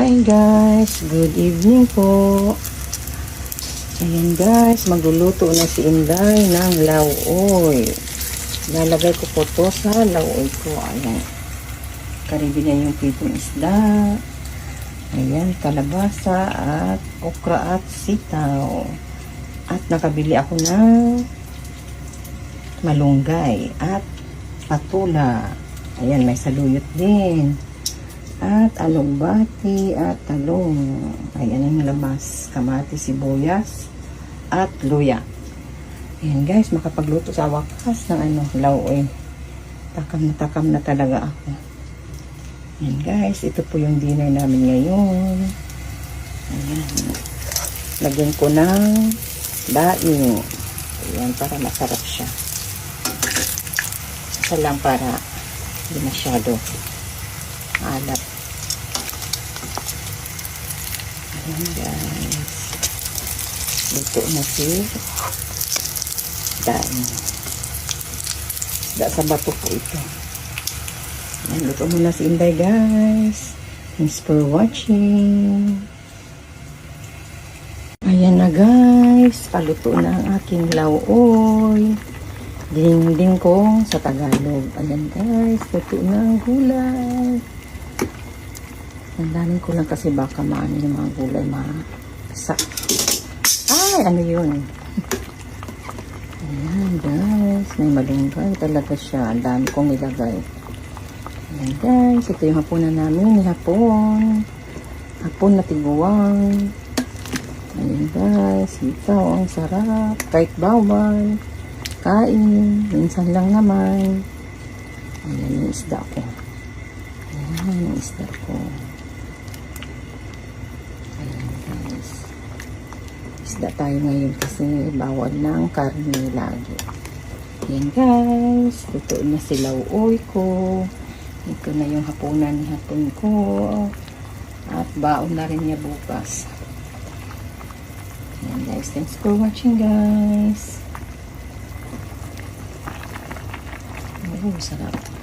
Hi guys, good evening po. Ayan guys, magluluto na si Inday ng lauoy. Lalagay ko po to sa lauoy ko. Ayan, karibi niya yung pitong isda. Ayan, kalabasa at okra at sitaw. At nakabili ako ng malunggay at patula. Ayan, may saluyot din. At alugbati at talong. Ayan ang labas. Kamatis, sibuyas at luya. Ayan guys, makapagluto sa wakas ng lauoy. Takam na talaga ako. Ayan guys, ito po yung dinner namin ngayon. Ayan. Lagyan ko ng daing. Ayan, para masarap siya. Isa lang para hindi masyado alat. Ayan guys, luto na si daing. Isda sa bato po ito. Ayan, luto muna si Inday guys. Thanks for watching. Ayan na guys, paluto na ang aking lauoy. Dinding kong sa Tagalog. Ayan guys, luto na ang gulay. Nandanin ko lang kasi baka maano yung mga gulay masa. Ay, ano yun? Ayan guys, may malunggay talaga siya. Ang dami kong nilagay. Ayan guys, ito yung hapunan namin. Hapon na tiguang. Ayan guys, ito ang sarap. Kahit bawal, kain. Minsan lang naman. Ayan yung isda ko. Ayan yung isda ko. Ayan guys. Isda tayo ngayon kasi bawal ng karne lagi. Ayan guys. Luto na si lauoy ko. Ito na yung hapunan ni hapon ko. At baon na rin niya bukas. Ayan guys. Thanks for watching guys. Oh, sarap.